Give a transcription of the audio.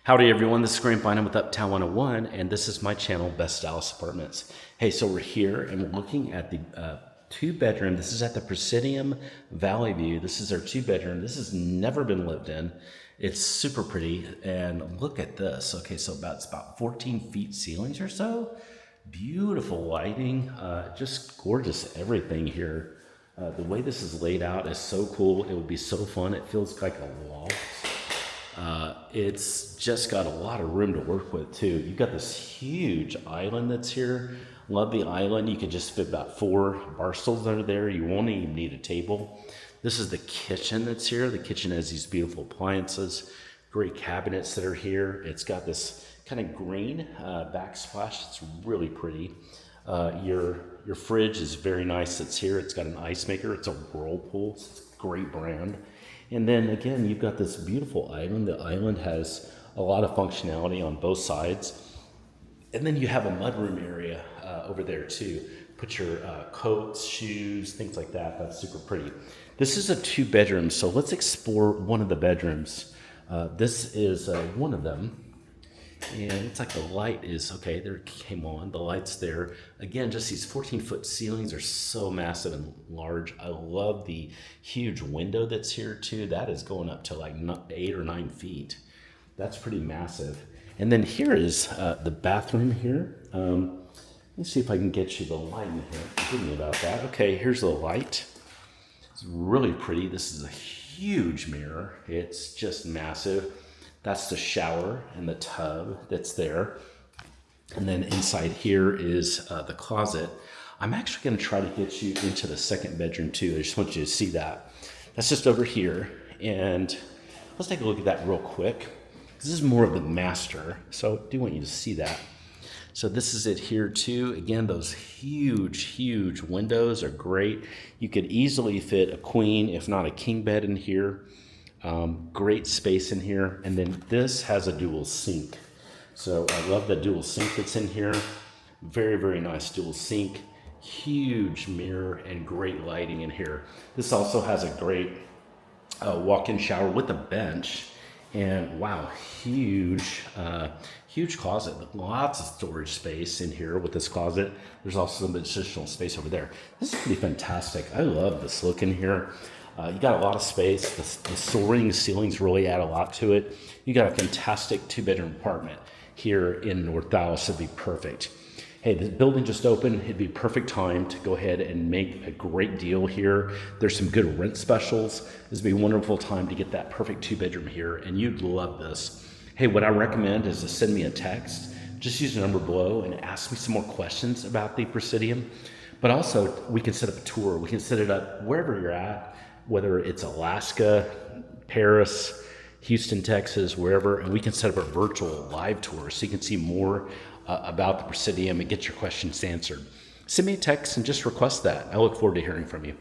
Howdy everyone, this is Graham Bynum with Uptown 101, and this is my channel, Best Dallas Apartments. Hey, so we're here and we're looking at the two-bedroom. This is at the Presidium Valley View. This is our two-bedroom. This has never been lived in. It's super pretty, and look at this. Okay, so it's about 14 feet ceilings or so. Beautiful lighting, just gorgeous everything here. The way this is laid out is so cool. It would be so fun. It feels like a loft. It's just got a lot of room to work with too. You've got this huge island that's here. Love the island. You could just fit about 4 bar stools under there. You won't even need a table. This is the kitchen that's here. The kitchen has these beautiful appliances, great cabinets that are here. It's got this kind of green backsplash. It's really pretty. Your fridge is very nice. It's here. It's got an ice maker. It's a Whirlpool. It's a great brand. And then again, you've got this beautiful island. The island has a lot of functionality on both sides. And then you have a mudroom area over there too. Put your coats, shoes, things like that. That's super pretty. This is a 2-bedroom, so let's explore one of the bedrooms. This is one of them. And it's like the light is, okay, there it came on, the light's there. Again, just these 14-foot ceilings are so massive and large. I love the huge window that's here too. That is going up to like 8 or 9 feet. That's pretty massive. And then here is the bathroom here. Let me see if I can get you the light in here. Forgive me about that. Okay, here's the light. It's really pretty. This is a huge mirror. It's just massive. That's the shower and the tub that's there. And then inside here is the closet. I'm actually going to try to get you into the second bedroom too. I just want you to see that. That's just over here. And let's take a look at that real quick. This is more of the master. So I do want you to see that. So this is it here too. Again, those huge windows are great. You could easily fit a queen, if not a king bed in here. Great space in here. And then this has a dual sink. So I love the dual sink that's in here. Very nice dual sink. Huge mirror and great lighting in here. This also has a great walk-in shower with a bench. And wow, huge closet. Lots of storage space in here with this closet. There's also some additional space over there. This is pretty fantastic. I love this look in here. You got a lot of space. The soaring ceilings really add a lot to it. You got a fantastic 2-bedroom apartment here in North Dallas. It'd be perfect. Hey, the building just opened. It'd be perfect time to go ahead and make a great deal here. There's some good rent specials. This would be a wonderful time to get that perfect 2-bedroom here, and you'd love this. Hey, what I recommend is to send me a text. Just use the number below and ask me some more questions about the Presidium. But also, we can set up a tour. We can set it up wherever you're at, whether it's Alaska, Paris, Houston, Texas, wherever, and we can set up a virtual live tour so you can see more about the Presidium and get your questions answered. Send me a text and just request that. I look forward to hearing from you.